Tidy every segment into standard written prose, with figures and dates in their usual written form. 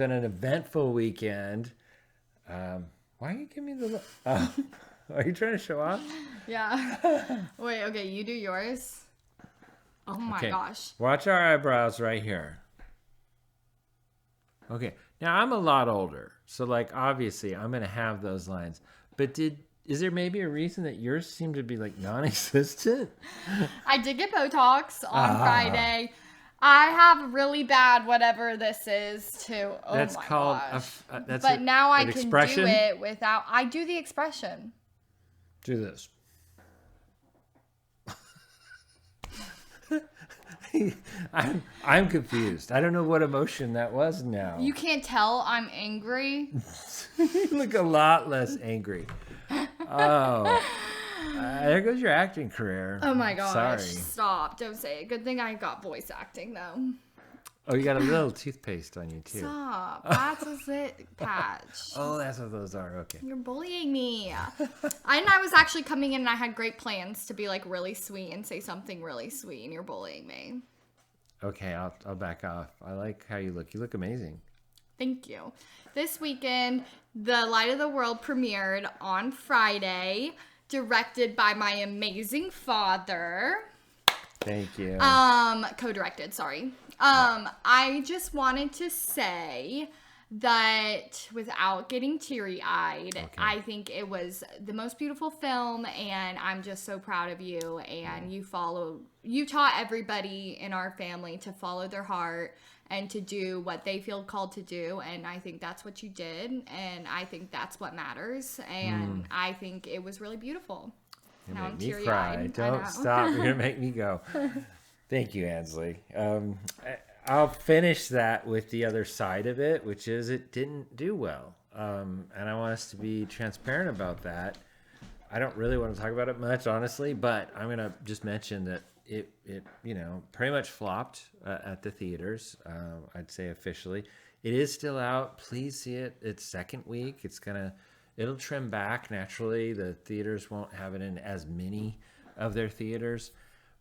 been an eventful weekend. Why are you giving me the look? Are you trying to show off? Yeah. Wait, okay, you do yours. Oh my gosh. Watch our eyebrows right here. Okay. Now I'm a lot older, so like obviously I'm gonna have those lines. But is there maybe a reason that yours seem to be like non-existent? I did get Botox on Friday. I have really bad whatever this is too. Oh That's my called gosh. that's But now I can expression? do it without. I do the expression. Do this. I'm confused. I don't know what emotion that was now. You can't tell I'm angry. You look a lot less angry. Oh, there goes your acting career. Oh my gosh. Sorry. Stop. Don't say it. Good thing I got voice acting though. Oh, you got a little toothpaste on you too. Stop. That's a zit patch. Oh, that's what those are. Okay. You're bullying me. I was actually coming in and I had great plans to be like really sweet and say something really sweet, and you're bullying me. Okay, I'll back off. I like how you look. You look amazing. Thank you. This weekend, The Light of the World premiered on Friday, directed by my amazing father. Thank you. Co-directed, sorry. I just wanted to say that without getting teary-eyed, Okay. I think it was the most beautiful film, and I'm just so proud of you. And you taught everybody in our family to follow their heart and to do what they feel called to do, and I think that's what you did, and I think that's what matters, and I think it was really beautiful. You Now I'm make me teary-eyed. cry. Don't stop. You're gonna make me go. Thank you, Ansley. I'll finish that with the other side of it, which is it didn't do well, and I want us to be transparent about that. I don't really want to talk about it much, honestly, but I'm gonna just mention that it pretty much flopped at the theaters. I'd say officially, it is still out. Please see it. It's second week. It'll trim back naturally. The theaters won't have it in as many of their theaters,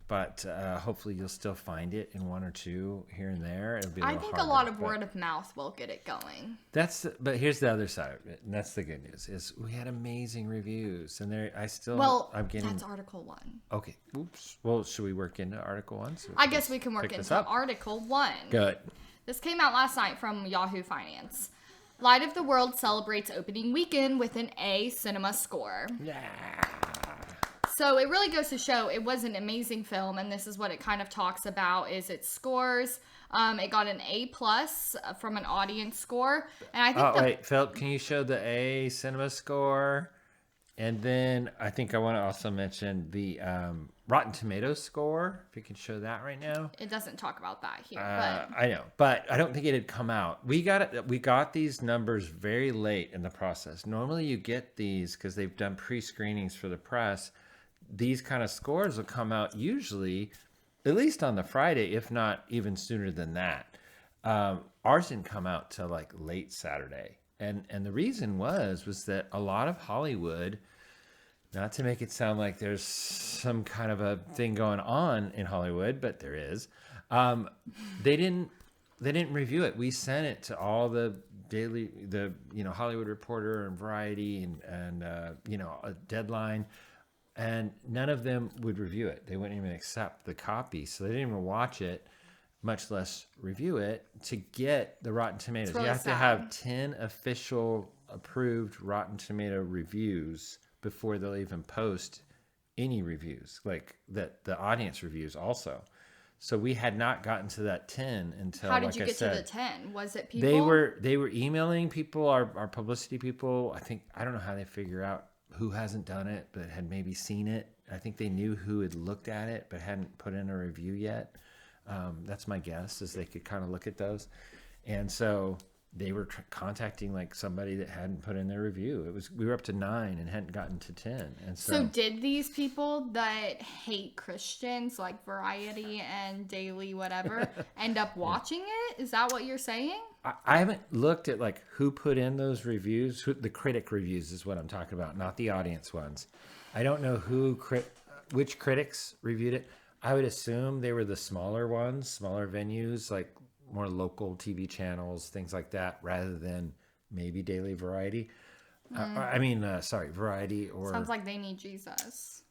but hopefully you'll still find it in one or two here and there. It'll be. I think a lot of word of mouth will get it going. But here's the other side of it, and that's the good news: is we had amazing reviews, and I'm getting. That's Article 1. Okay. Oops. Well, should we work into Article 1? So I guess we can work into Article 1. Good. This came out last night from Yahoo Finance. Light of the World celebrates opening weekend with an A cinema score. Yeah. So it really goes to show it was an amazing film, and this is what it kind of talks about is its scores. It got an A+ from an audience score, and I think. Wait, Philip, can you show the A cinema score? And then I think I want to also mention the Rotten Tomatoes score. If you can show that right now. It doesn't talk about that here. But I know, but I don't think it had come out. We got these numbers very late in the process. Normally you get these because they've done pre-screenings for the press. These kind of scores will come out usually at least on the Friday, if not even sooner than that. Ours didn't come out till like late Saturday. And the reason was that a lot of Hollywood, not to make it sound like there's some kind of a thing going on in Hollywood, but there is. They didn't review it. We sent it to all the Hollywood Reporter and Variety and a Deadline, and none of them would review it. They wouldn't even accept the copy, so they didn't even watch it, much less review it. To get the Rotten Tomatoes, really you have sad. to have 10 official approved Rotten Tomato reviews before they'll even post any reviews, like the audience reviews also. So we had not gotten to that 10 until, how did you get to the 10? Was it people? They were emailing people, our publicity people. I don't know how they figure out who hasn't done it but had maybe seen it. I think they knew who had looked at it but hadn't put in a review yet. That's my guess, is they could kind of look at those. And so they were contacting like somebody that hadn't put in their review. We were up to 9 and hadn't gotten to 10. And so did these people that hate Christians like Variety and Daily whatever end up watching it? Is that what you're saying? I haven't looked at like who put in those reviews. The critic reviews is what I'm talking about, not the audience ones. I don't know which critics reviewed it. I would assume they were the smaller ones, smaller venues, like more local TV channels, things like that, rather than maybe daily variety. Variety or... Sounds like they need Jesus.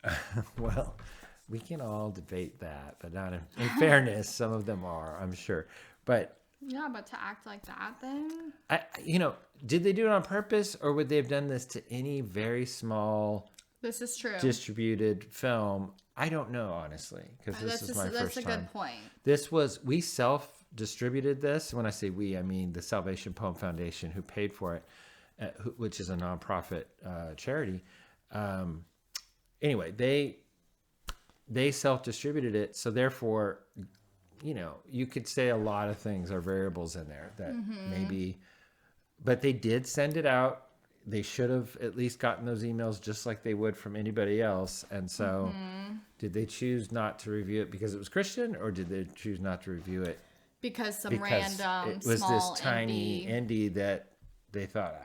Well, we can all debate that, but not in fairness, some of them are, I'm sure. But yeah, but to act like that then? Did they do it on purpose, or would they have done this to any very small... This is true. Distributed film? I don't know, honestly, because this is my first time. That's a good point. We self-distributed this. When I say we, I mean the Salvation Poem Foundation, who paid for it, which is a nonprofit charity. Anyway, they self-distributed it, so therefore, you could say a lot of things are variables in there that maybe, but they did send it out. They should have at least gotten those emails just like they would from anybody else. And so did they choose not to review it because it was Christian, or did they choose not to review it because random it was small this tiny indie that they thought,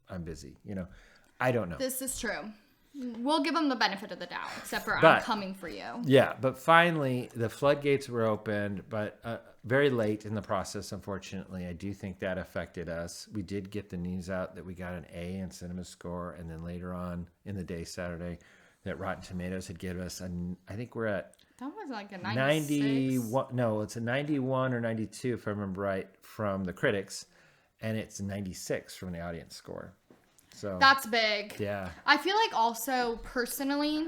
I'm busy, I don't know. This is true. We'll give them the benefit of the doubt, except for I'm coming for you. Yeah, but finally the floodgates were opened, but very late in the process, unfortunately. I do think that affected us. We did get the news out that we got an A in Cinema Score, and then later on in the day, Saturday, that Rotten Tomatoes had given us, I think we're at... That was like a 91. No, it's a 91 or 92, if I remember right, from the critics, and it's 96 from the audience score. So that's big. Yeah. I feel like also personally,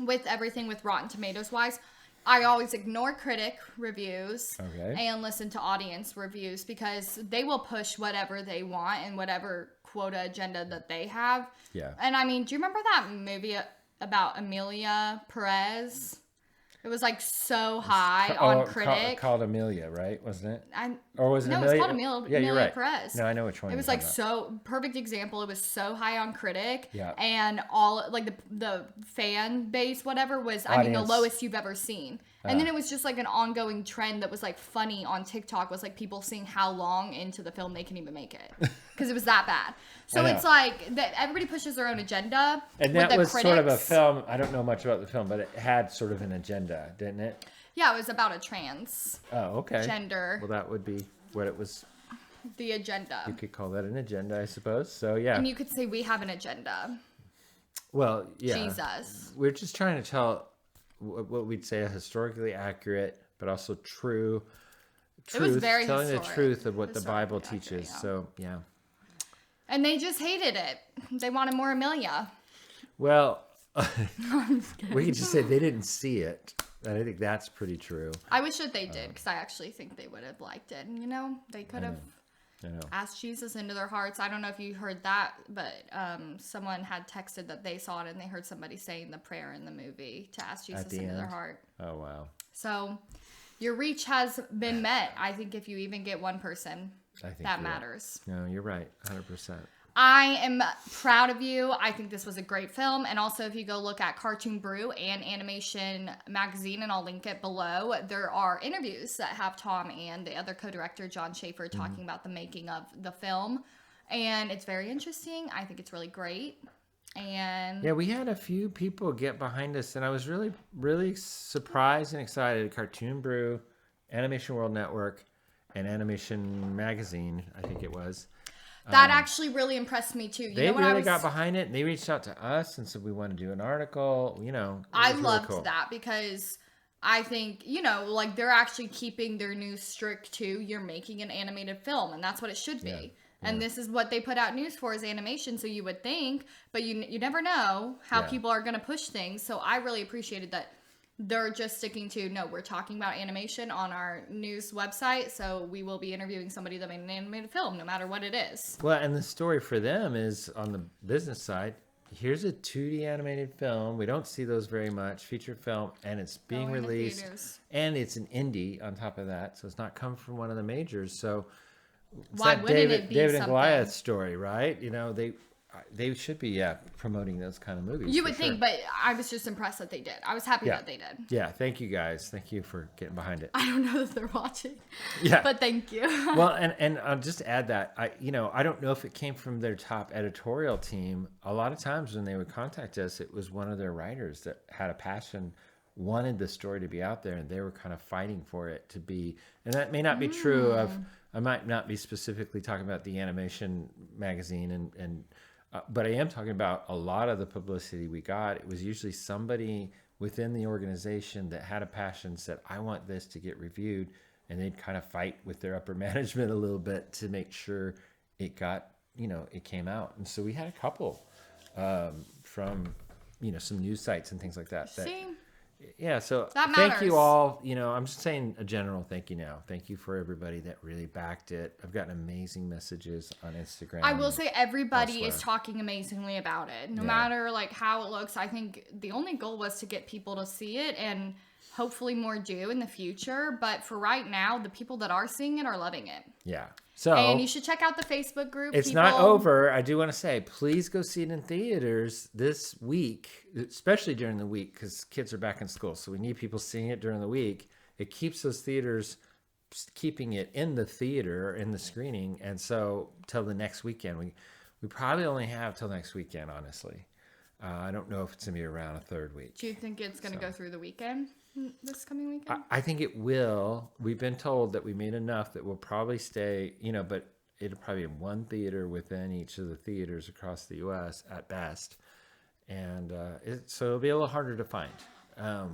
with everything with Rotten Tomatoes wise, I always ignore critic reviews and listen to audience reviews, because they will push whatever they want and whatever quota agenda that they have. Yeah. And I mean, do you remember that movie about Amelia Perez? It was like so high on critic. Called Amelia, right? Wasn't it? Or was it no, Amelia? It was called Amelia, yeah, you're right. Perez. No, I know which one. It was like so perfect example. It was so high on critic, yeah, and all like the fan base, whatever, was the lowest you've ever seen. And then it was just like an ongoing trend that was like funny on TikTok, was like people seeing how long into the film they can even make it, because it was that bad. So it's like that everybody pushes their own agenda. And that was sort of a film. I don't know much about the film, but it had sort of an agenda, didn't it? Yeah, it was about a trans gender. Well, that would be what it was. The agenda. You could call that an agenda, I suppose. So, yeah. And you could say we have an agenda. Well, yeah. Jesus. We're just trying to tell what we'd say a historically accurate, but also true. It was very telling historic. The truth of what the Bible teaches. Yeah. So, yeah. And they just hated it. They wanted more Amelia. Well, we could just say they didn't see it. And I think that's pretty true. I wish that they did, because I actually think they would have liked it. And, they could have asked Jesus into their hearts. I don't know if you heard that, but someone had texted that they saw it and they heard somebody saying the prayer in the movie to ask Jesus into their heart. Oh, wow. So your reach has been met. I think if you even get one person, that matters. Right. No, you're right. 100%. I am proud of you. I think this was a great film. And also, if you go look at Cartoon Brew and Animation Magazine, and I'll link it below, there are interviews that have Tom and the other co-director, John Schaefer, talking about the making of the film. And it's very interesting. I think it's really great. And yeah, we had a few people get behind us, and I was really, really surprised and excited. Cartoon Brew, Animation World Network, and Animation Magazine, I think it was. That actually really impressed me too. They really got behind it, and they reached out to us and said we want to do an article. I loved that, because I think like they're actually keeping their news strict to you're making an animated film, and that's what it should be. Yeah. And this is what they put out news for, is animation. So you would think, but you never know how people are going to push things. So I really appreciated that. They're just sticking to, no, we're talking about animation on our news website, so we will be interviewing somebody that made an animated film, no matter what it is. Well, and the story for them is, on the business side, here's a 2D animated film. We don't see those very much, feature film, and it's being released. And it's an indie on top of that, so it's not come from one of the majors. So it's why that wouldn't it be David something? And Goliath story, right? They should be promoting those kind of movies. You would think, but I was just impressed that they did. I was happy that they did. Yeah, thank you guys. Thank you for getting behind it. I don't know if they're watching. Yeah, but thank you. Well, and I'll just add that I don't know if it came from their top editorial team. A lot of times when they would contact us, it was one of their writers that had a passion wanted the story to be out there, and they were kind of fighting for it to be. And that may not be true of. I might not be specifically talking about the animation magazine, but I am talking about a lot of the publicity we got. It was usually somebody within the organization that had a passion, said, I want this to get reviewed, and they'd kind of fight with their upper management a little bit to make sure it got, it came out. And so we had a couple from, some news sites and things like that. Yeah, so that thank you all. I'm just saying a general thank you now. Thank you for everybody that really backed it. I've gotten amazing messages on Instagram. I will say everybody is talking amazingly about it. No matter like how it looks, I think the only goal was to get people to see it, and hopefully more do in the future. But for right now, the people that are seeing it are loving it. Yeah. So, and you should check out the Facebook group. It's not over. I do want to say, please go see it in theaters this week, especially during the week, because kids are back in school. So we need people seeing it during the week. It keeps those theaters keeping it in the theater, in the screening. And so till the next weekend, we probably only have till next weekend, honestly. I don't know if it's going to be around a third week. Do you think it's going to go through the weekend? This coming weekend? I think it will. We've been told that we made enough that we'll probably stay, but it'll probably be in one theater within each of the theaters across the U.S. at best. And so it'll be a little harder to find.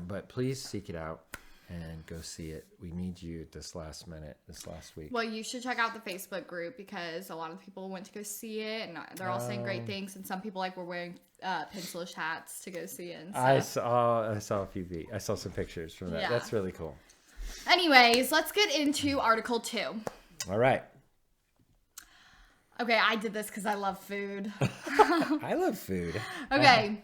But please seek it out and go see it. We need you at this last minute, this last week. Well, you should check out the Facebook group, because a lot of people went to go see it, and they're all saying great things. And some people were wearing Pencilish hats to go see it. I saw a few. I saw some pictures from that. Yeah. That's really cool. Anyways, let's get into Article 2. All right. Okay, I did this because I love food. I love food. Okay.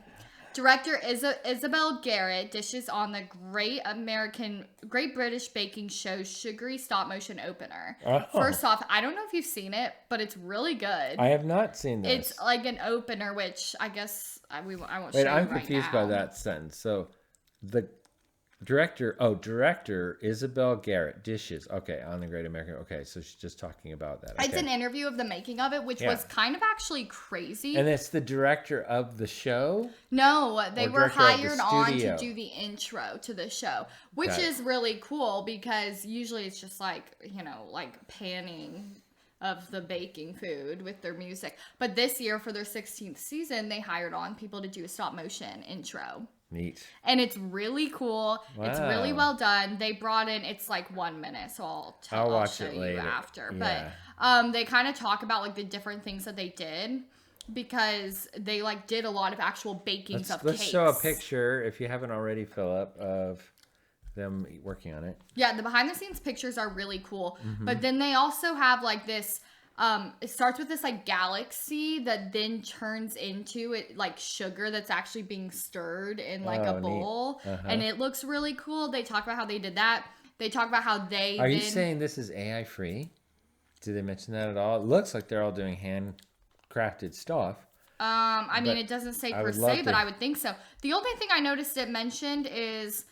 Director Isabel Garrett dishes on the Great British Baking Show's sugary stop motion opener. Oh. First off, I don't know if you've seen it, but it's really good. I have not seen this. It's like an opener, which I guess I won't show you Wait, right now. I'm confused by that sentence. So the director Isabel Garrett dishes. Okay, on the Great American. Okay, so she's just talking about that. Okay. It's an interview of the making of it, which was kind of actually crazy. And it's the director of the show? No, they were hired on to studio? do the intro to the show, which is really cool, because usually it's just like, like panning of the baking food with their music. But this year, for their 16th season, they hired on people to do a stop motion intro. Neat. And it's really cool. Wow. It's really well done. They brought in, it's like 1 minute, so I'll show you later. After. Yeah. But they kind of talk about like the different things that they did, because they like did a lot of actual bakings of cakes. Let's show a picture, if you haven't already, Philip, of them working on it. Yeah, the behind the scenes pictures are really cool. Mm-hmm. But then they also have like this, it starts with this like galaxy that then turns into it like sugar that's actually being stirred in like a bowl. And it looks really cool. They talk about how they did that. They talk about how they Are you saying this is AI free? Did they mention that at all? It looks like they're all doing handcrafted stuff. I mean, it doesn't say per se, but I would think so. The only thing I noticed it mentioned is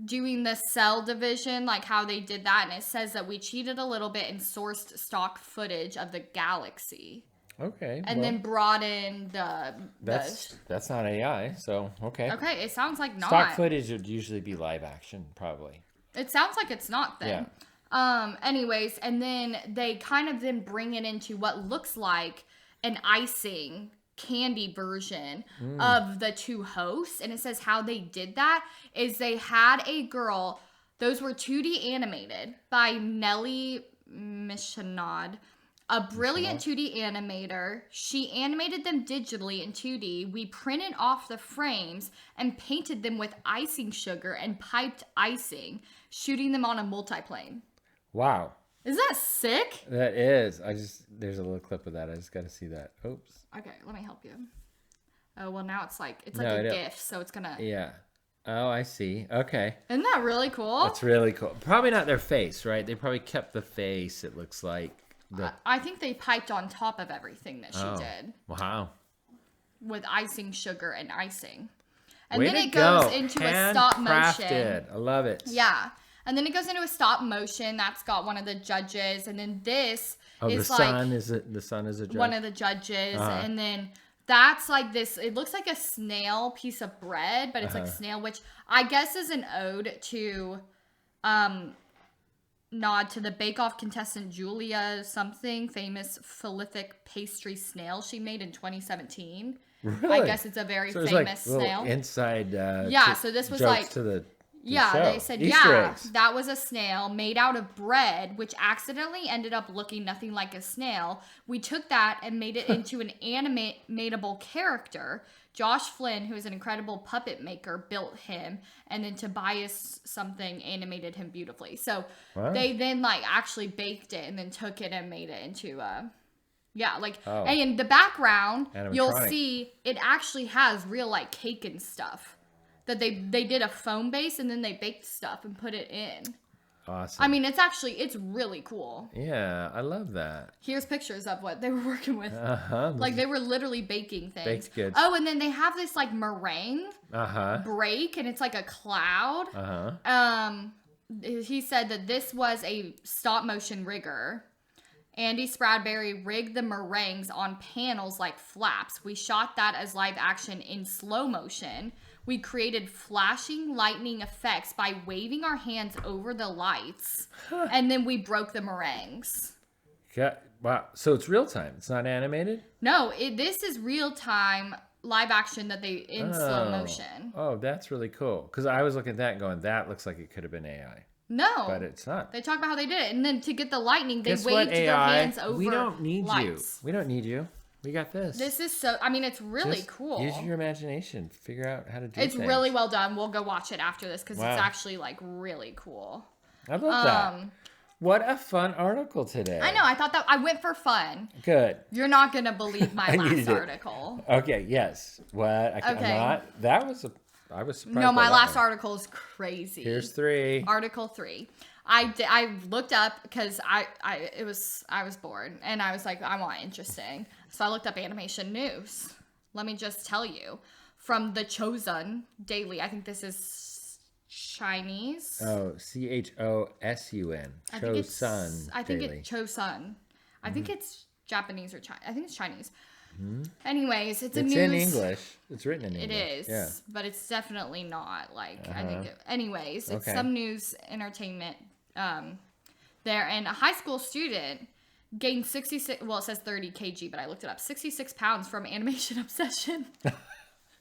doing the cell division, like how they did that, and it says that we cheated a little bit and sourced stock footage of the galaxy. Okay. And then brought in that's not AI, so okay. Okay, it sounds like not. Stock footage would usually be live action, probably. It sounds like it's not then. Yeah. Anyways, and then they kind of then bring it into what looks like an icing candy version of the two hosts, and it says how they did that is they had a girl, those were 2D animated by Nellie Mishanad, a brilliant 2D animator. She animated them digitally in 2D. We printed off the frames and painted them with icing sugar and piped icing, shooting them on a multiplane. Wow. Is that sick? That is. There's a little clip of that. I just got to see that. Oops. Okay, let me help you. Oh, well, now it's like a GIF, so it's gonna. Yeah. Oh, I see. Okay. Isn't that really cool? That's really cool. Probably not their face, right? They probably kept the face. It looks like. I think they piped on top of everything that she did. Wow. With icing sugar and icing, and Way then to it goes go. into a stop motion. I love it. Yeah. And then it goes into a stop motion. That's got one of the judges. And then this the is son is a judge. One of the judges. And then That's like this. It looks like a snail piece of bread, but it's like snail, which I guess is an ode to, nod to the Bake Off contestant Julia something, famous prolific pastry snail she made in 2017. Really? I guess it's a very So it was famous like snail. Inside Yeah, so this was jokes like to the yeah, show. they said, Easter eggs. that was a snail made out of bread, which accidentally ended up looking nothing like a snail. We took that and made it into an animatable character. Josh Flynn, who is an incredible puppet maker, built him, and then Tobias something animated him beautifully. So they then like actually baked it and then took it and made it into and in the background you'll see it actually has real like cake and stuff. That they did a foam base and then they baked stuff and put it in. Awesome. I mean, it's really cool. Yeah, I love that. Here's pictures of what they were working with. Like they were literally baking things. Baked goods. Oh, and then they have this like meringue break, and it's like a cloud. He said that this was a stop motion rigger. Andy Spradberry rigged the meringues on panels like flaps. We shot that as live action in slow motion. We created flashing lightning effects by waving our hands over the lights, and then we broke the meringues. Yeah, wow. So it's real time. It's not animated? No, this is real time live action that they in slow motion. Oh, that's really cool. Because I was looking at that and going, that looks like it could have been AI. No, but it's not. They talk about how they did it, and then to get the lightning, they Guess waved what, their hands over. We don't need lights. you. We don't need you. We got this. This is so. I mean, it's really cool. Use your imagination. Figure out how to do. It's things. really well done. We'll go watch it after this because it's actually like really cool. I love that. What a fun article today. I know. I thought that I went for fun. Good. You're not gonna believe my last article. Okay. Yes. What? I'm not. That was a. I was surprised. No, my last article is crazy. Here's 3. Article 3. I looked up because I was bored and I was like, I want interesting. So I looked up animation news. Let me just tell you from the Chosun Daily. I think this is Chinese. Oh, Chosun. Chosun. I think it's Chosun. I think it's Japanese or Chinese. I think it's Chinese. Mm-hmm. It's in English. It's written in English. It is, but it's definitely not like I think. It's some news entertainment. There, and a high school student gained 66. Well, it says 30 kg, but I looked it up. 66 pounds from animation obsession.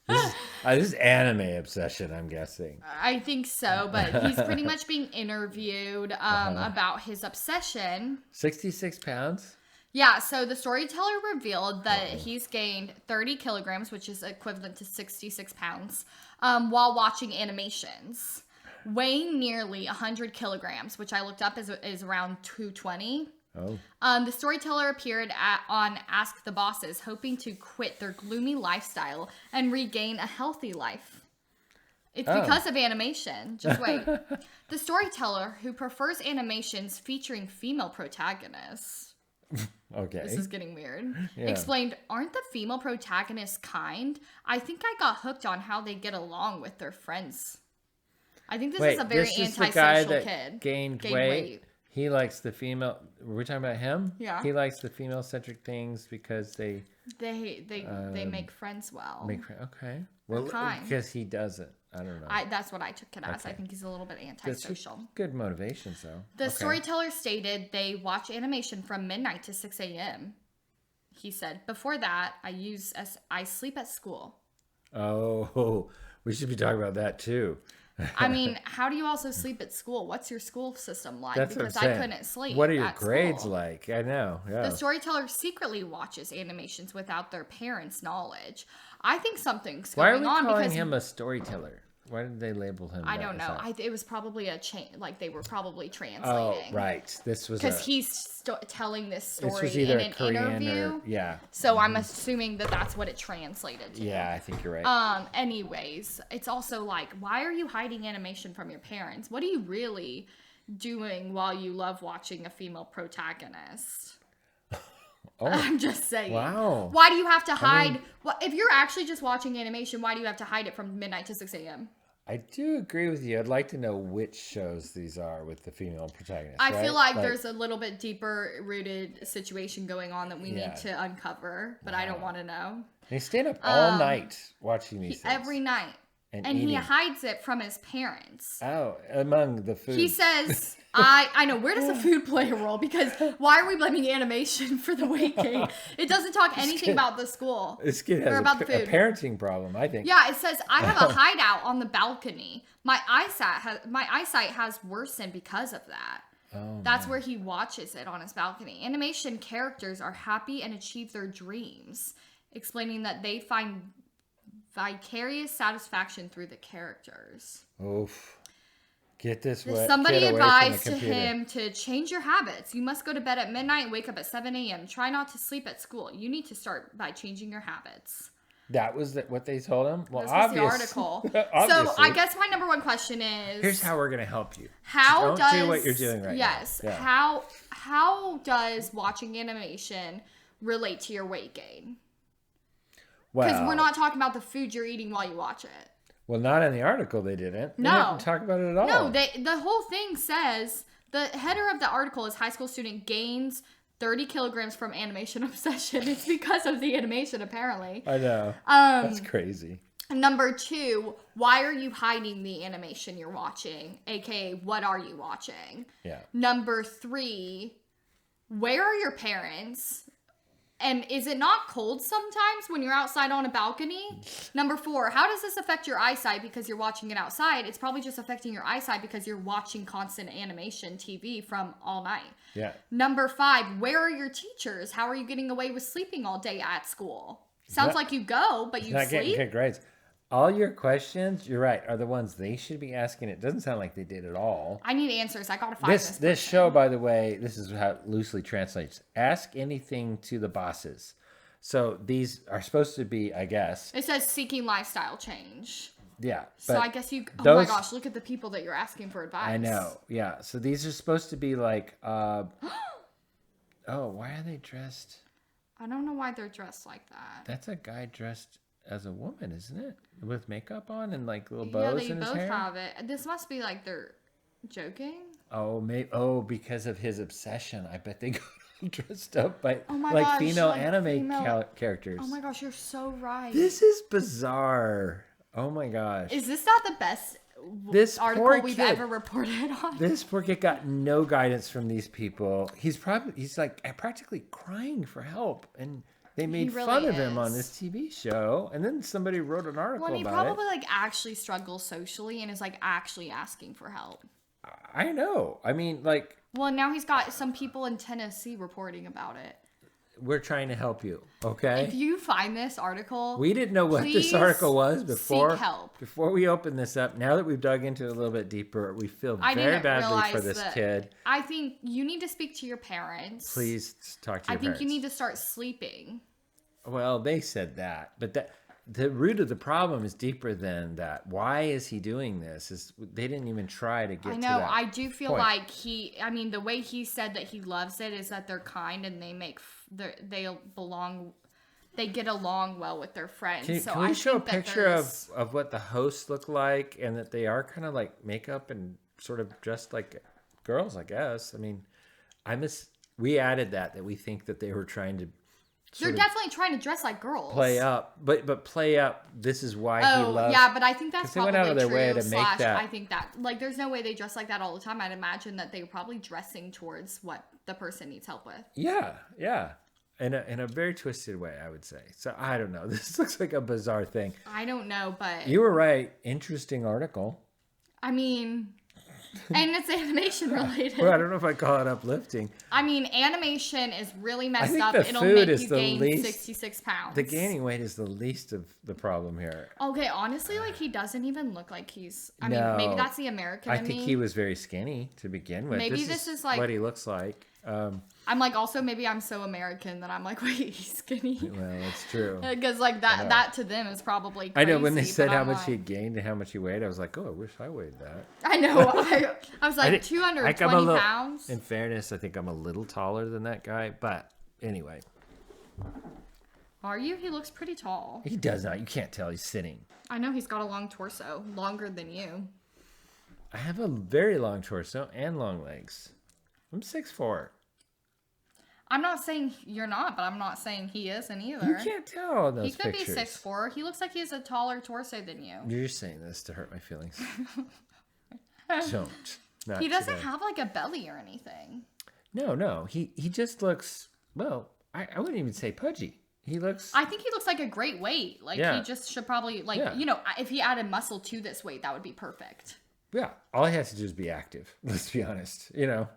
This is anime obsession, I'm guessing. I think so, but he's pretty much being interviewed about his obsession. 66 pounds? Yeah, so the storyteller revealed that he's gained 30 kilograms, which is equivalent to 66 pounds, while watching animations. Weighing nearly 100 kilograms, which I looked up is around 220. Oh. The storyteller appeared on Ask the Bosses, hoping to quit their gloomy lifestyle and regain a healthy life. It's because of animation. Just wait. The storyteller, who prefers animations featuring female protagonists, okay, this is getting weird, explained, aren't the female protagonists kind? I think I got hooked on how they get along with their friends. I think this is a very antisocial kid. Gained weight. He likes the female. Were we talking about him? Yeah. He likes the female-centric things because they make friends well. Okay. Well, because he doesn't. I don't know. That's what I took it as. I think he's a little bit antisocial. Good motivation, though. The storyteller stated they watch animation from midnight to 6 a.m. He said, before that, I sleep at school. Oh, we should be talking about that too. I mean, how do you also sleep at school? What's your school system like? That's because what I'm saying. I couldn't sleep. What are your at grades school. like? I know. Yeah. The storyteller secretly watches animations without their parents' knowledge. I think something's going on. Why are we calling him a storyteller? Why did they label him? I don't know. It was probably a chain. Like they were probably translating. Oh, right. This was because he's telling this story was either in an interview. Yeah. So I'm assuming that's what it translated to. Yeah, I think you're right. Anyways, it's also like, why are you hiding animation from your parents? What are you really doing while you love watching a female protagonist? Oh, I'm just saying. Wow. Why do you have to hide? If you're actually just watching animation, why do you have to hide it from midnight to 6 a.m.? I do agree with you. I'd like to know which shows these are with the female protagonist. I right? feel like there's a little bit deeper rooted situation going on that we Yeah. need to uncover, but I don't want to know. They stayed up all night watching these things. Every night. And eating. he hides it from his parents. Oh, among the food. He says, I know, where does the food play a role? Because why are we blaming animation for the weight gain? It doesn't talk anything about the school. This kid has a parenting problem, I think. Yeah, it says, I have a hideout on the balcony. My eyesight has worsened because of that. Oh, That's where he watches it on his balcony. Animation characters are happy and achieve their dreams, explaining that they find vicarious satisfaction through the characters. Oof. Get this wet Somebody kid away advised from the to computer. him to change your habits. You must go to bed at midnight and wake up at 7 a.m. Try not to sleep at school. You need to start by changing your habits. That was what they told him? Well, This was the article. So I guess my number one question is... Here's how we're going to help you. Don't do what you're doing right now. Yes. Yeah. How does watching animation relate to your weight gain? Because we're not talking about the food you're eating while you watch it. Well, not in the article they didn't. They didn't talk about it at all. No, the whole thing says, the header of the article is high school student gains 30 kilograms from animation obsession. It's because of the animation, apparently. I know. That's crazy. Number 2, why are you hiding the animation you're watching? AKA, what are you watching? Yeah. Number 3, where are your parents? And is it not cold sometimes when you're outside on a balcony? Number 4, how does this affect your eyesight because you're watching it outside? It's probably just affecting your eyesight because you're watching constant animation TV from all night. Yeah. Number 5, where are your teachers? How are you getting away with sleeping all day at school? Sounds like you go, but you not sleep. Getting good grades. All your questions, you're right, are the ones they should be asking. It doesn't sound like they did at all. I need answers. I gotta find this show, by the way, this is how it loosely translates. Ask anything to the bosses. So these are supposed to be, I guess. It says seeking lifestyle change. Yeah. So I guess you. Oh my gosh! Look at the people that you're asking for advice. I know. Yeah. So these are supposed to be like. Oh, why are they dressed? I don't know why they're dressed like that. That's a guy dressed as a woman, isn't it? With makeup on and like little bows in his hair. Yeah, they both have it. This must be like they're joking. Oh, maybe. Oh, because of his obsession. I bet they got dressed up by gosh, female anime characters. Oh my gosh, you're so right. This is bizarre. Oh my gosh. Is this not the best article we've ever reported on? This poor kid got no guidance from these people. He's like practically crying for help, and they made fun of him on this TV show. And then somebody wrote an article about it. Well, he probably like actually struggles socially and is like actually asking for help. I know. I mean, like. Well, now he's got some people in Tennessee reporting about it. We're trying to help you, okay? If you find this article, we didn't know what this article was before. Seek help. Before we open this up, now that we've dug into it a little bit deeper, we feel very badly for this kid. I think you need to speak to your parents. Please talk to your parents. I think you need to start sleeping. Well, they said that, but the root of the problem is deeper than that. Why is he doing this? They didn't even try to get to that. I know. I do feel like the way he said that he loves it is that they're kind and they get along well with their friends. Can we show a picture of what the hosts look like, and that they are kind of like makeup and sort of dressed like girls, I guess. I mean, we added that we think that they were trying to. They're definitely trying to dress like girls. Play up, but play up. This is why he loves. Yeah, but I think that's probably they went out of their true. way to make that. I think that there's no way they dress like that all the time. I'd imagine that they were probably dressing towards what the person needs help with. Yeah, in a very twisted way, I would say. So I don't know. This looks like a bizarre thing. I don't know, but you were right. Interesting article. I mean. And it's animation related. Well, I don't know if I call it uplifting. I mean, animation is really messed up. It'll make you gain 66 pounds. The gaining weight is the least of the problem here. Okay, honestly, he doesn't even look like he's... I mean, maybe that's the American in me. I think he was very skinny to begin with. Maybe this is like... what he looks like. I'm like, also, maybe I'm so American that I'm like, wait, he's skinny. Well, that's true. Because that to them is probably crazy. I know, when they said how much he gained and how much he weighed, I was like, oh, I wish I weighed that. I know. I was like, 220 pounds. In fairness, I think I'm a little taller than that guy. But anyway. Are you? He looks pretty tall. He does not. You can't tell. He's sitting. I know he's got a long torso, longer than you. I have a very long torso and long legs. I'm 6'4". I'm not saying you're not, but I'm not saying he isn't either. You can't tell in those He could pictures. be 6'4". He looks like he has a taller torso than you. You're just saying this to hurt my feelings. Don't. Not He doesn't today. have like a belly or anything. No. He just looks, well, I wouldn't even say pudgy. He looks... I think he looks like a great weight. Like, Yeah. he just should probably, like, Yeah. you know, if he added muscle to this weight, that would be perfect. Yeah, all he has to do is be active. Let's be honest. You know,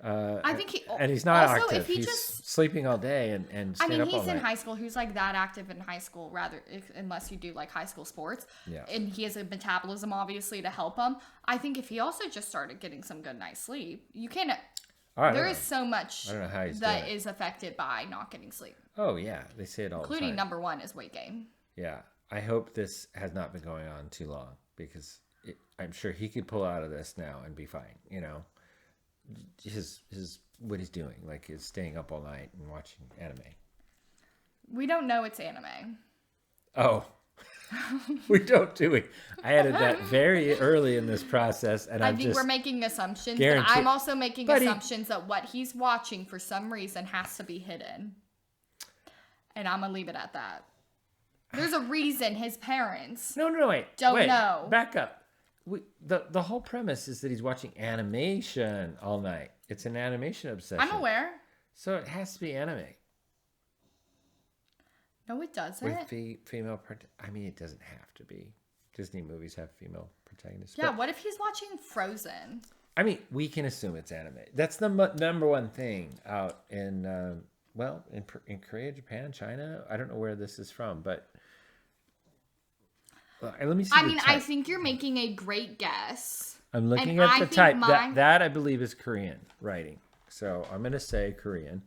I think he... and he's not also, active. if he He's just... sleeping all day and I staying mean, up all he's in night. high school. Who's like that active in high school, rather, unless you do like high school sports. Yeah. And he has a metabolism, obviously, to help him. I think if he also just started getting some good night's sleep, you can't... I don't There know. is so much I don't know how he's that doing it. is affected by not getting sleep. Oh yeah, they say it all Including the time. number one is weight gain. Yeah, I hope this has not been going on too long because I'm sure he could pull out of this now and be fine. You know, his what he's doing, like is staying up all night and watching anime. We don't know it's anime. Oh, we don't do it. I added that very early in this process, and I think we're making assumptions, but guarantee- I'm also making But assumptions that what he's watching for some reason has to be hidden. And I'm gonna leave it at that. There's a reason his parents No, wait. Don't wait, know. Back up. The whole premise is that he's watching animation all night. It's an animation obsession. I'm aware. So it has to be anime. No, it doesn't. With female I mean, it doesn't have to be. Disney movies have female protagonists. Yeah, But, what if he's watching Frozen? I mean, we can assume it's anime. That's the number one thing out in, in Korea, Japan, China. I don't know where this is from, but let me see. I the mean, type. I think you're making a great guess. I'm looking and at I the think type. my- That I believe is Korean writing. So I'm going to say Korean.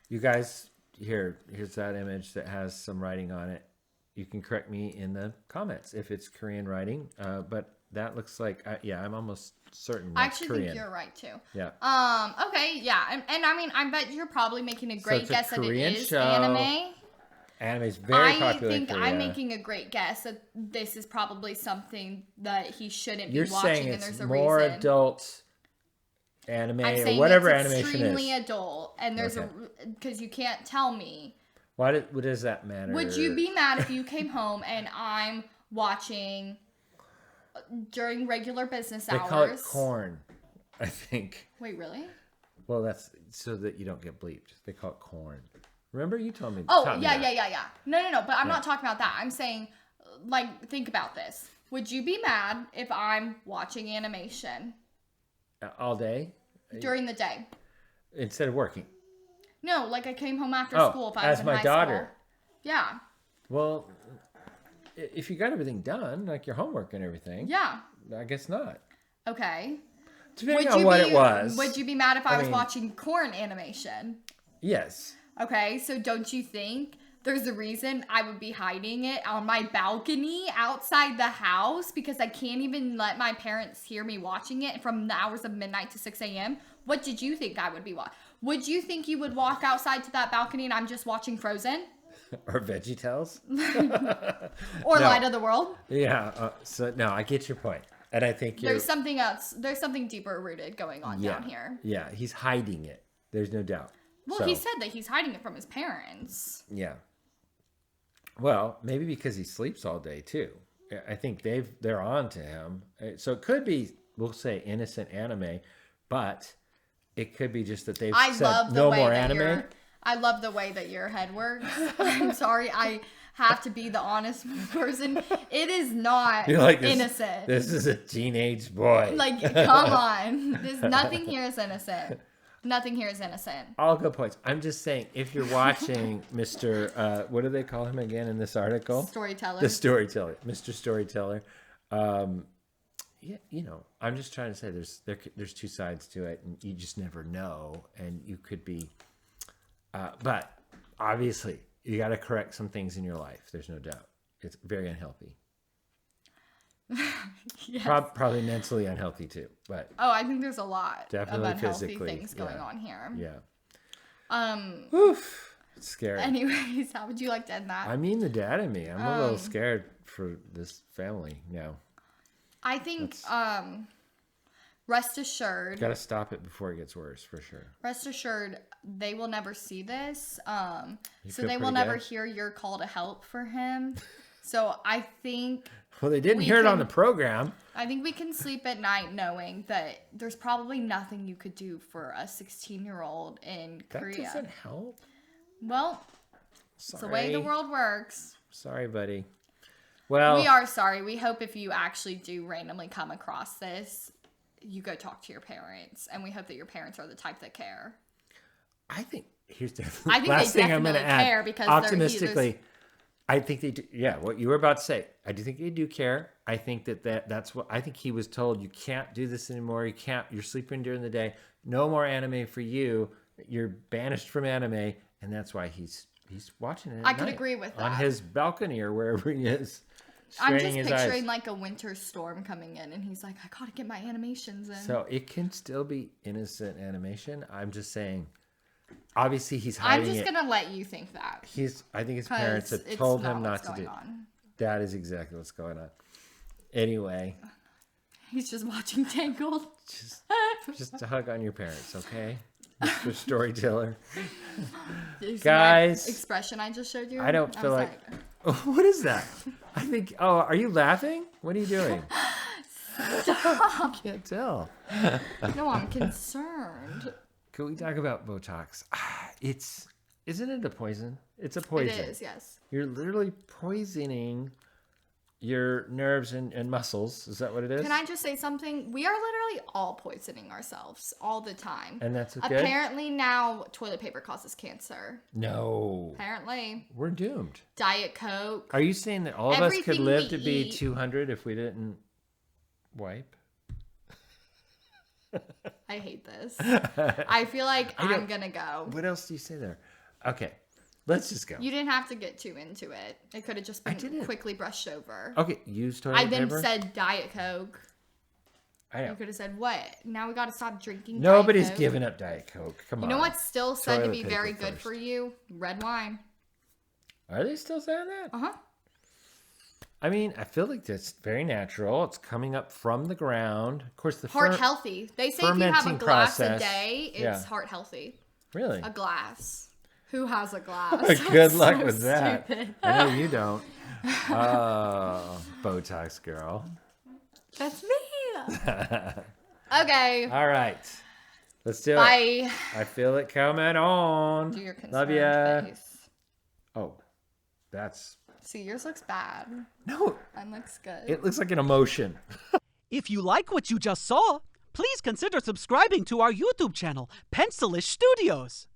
You guys, here's that image that has some writing on it. You can correct me in the comments if it's Korean writing. But that looks like, I'm almost certain I that's actually Korean. think you're right too. Yeah. Okay, yeah. And I mean, I bet you're probably making a great it's a guess that it Korean is show. anime. Anime is very popular I in think Korea. I'm making a great guess that this is probably something that he shouldn't You're be watching, saying and it's there's a more reason. adult anime I'm or saying whatever it's animation extremely is. adult, and there's because you can't tell me. What does that matter? Would you be mad if you came home and I'm watching during regular business They hours? call it corn, I think. Wait, really? Well, that's so that you don't get bleeped. They call it corn. Remember you told me. Oh, taught me yeah. that. No. But I'm not talking about that. I'm saying, like, think about this. Would you be mad if I'm watching animation All day during the day? instead of working. No, like I came home after Oh, school if I was as in my high daughter. school. Yeah. Well, if you got everything done, like your homework and everything, Yeah. I guess not. Okay. Depending on what it was. Would you be mad if I was mean- watching corn animation? Yes. Okay, so don't you think there's a reason I would be hiding it on my balcony outside the house because I can't even let my parents hear me watching it from the hours of midnight to 6 a.m.? What did you think I would be watching? Would you think you would walk outside to that balcony and I'm just watching Frozen? Or VeggieTales. Or No. Light of the World? Yeah. No, I get your point. And I think There's something else. There's something deeper rooted going on down here. Yeah, he's hiding it. There's no doubt. Well, So, he said that he's hiding it from his parents. Yeah. Well, maybe because he sleeps all day too. I think they're on to him. So it could be, we'll say, innocent anime, but it could be just that they've said no more anime. I love the way that your head works. I'm sorry, I have to be the honest person. It is not You're like, innocent. This is a teenage boy. Like, come on. Nothing here is innocent. Nothing here is innocent. All good points. I'm just saying, if you're watching Mr. What do they call him again in this article? Storyteller. The storyteller, Mr. Storyteller. Yeah, I'm just trying to say there's two sides to it, and you just never know, and you could be. But obviously, you got to correct some things in your life. There's no doubt. It's very unhealthy. Yes. Probably mentally unhealthy too, but Oh, I think there's a lot definitely of unhealthy physically, things going on here. yeah. Oof. It's scary. Anyways, how would you like to end that? I mean, the dad in me. I'm a little scared for this family now. I think, rest assured. Got to stop it before it gets worse, for sure. Rest assured, they will never see this. So feel they will pretty never good? hear your call to help for him. So I think Well, they didn't hear it on the program. I think we can sleep at night knowing that there's probably nothing you could do for a 16-year-old in That Korea. doesn't help. Well, it's the way the world works. Sorry, buddy. Well, We are sorry. We hope if you actually do randomly come across this, you go talk to your parents. And we hope that your parents are the type that care. I think here's the I think last they thing I'm going to definitely add. care because Optimistically, I think they do. Yeah, what you were about to say. I do think they do care. I think that's what I think he was told. You can't do this anymore. You can't. You're sleeping during the day. No more anime for you. You're banished from anime, and that's why he's watching it. I could agree with that. On his balcony or wherever he is. I'm just straining his picturing eyes. like a winter storm coming in, and he's like, I gotta get my animations in. So it can still be innocent animation. I'm just saying. Obviously, he's I'm hiding just it. gonna let you think that. I think his parents 'Cause have it's told not him what's not to going do. on. That is exactly what's going on. Anyway, He's just watching Tangled. just to hug on your parents, okay? Mr. Storyteller. You see Guys, my expression I just showed you. I don't feel was like. Oh, what is that? I think. Oh, are you laughing? What are you doing? I can't tell. No, I'm concerned. Can we talk about Botox? Isn't it a poison? It's a poison. It is, yes. You're literally poisoning your nerves and muscles. Is that what it is? Can I just say something? We are literally all poisoning ourselves all the time. And that's okay? Apparently now toilet paper causes cancer. No. Apparently. We're doomed. Diet Coke. Are you saying that all of us could Everything live we to be eat. 200 if we didn't wipe? I hate this. I feel like I'm gonna go. What else do you say there? Okay. Let's just go. You didn't have to get too into it. It could have just been didn't. quickly brushed over. Okay, use toilet I then paper. said Diet Coke. I know. You could have said, what? Now we got to stop drinking Nobody's Diet Coke. giving up Diet Coke. Come on. You know what's still said to Toilet be paper very good first. for you? Red wine. Are they still saying that? Uh-huh. I mean, I feel like that's very natural. It's coming up from the ground. Of course, the Heart healthy. They say if you have a fermenting glass process. a day, it's Yeah. heart healthy. Really? A glass. Who has a glass? Good That's luck so with that. stupid. I know you don't. Oh, Botox girl. That's me. Okay. All right. Let's do it. Bye. I feel it coming on. Do your Love concerned ya. face. Oh, that's... See, yours looks bad. No, Mine looks good. it looks like an emotion. If you like what you just saw, please consider subscribing to our YouTube channel, Pencilish Studios.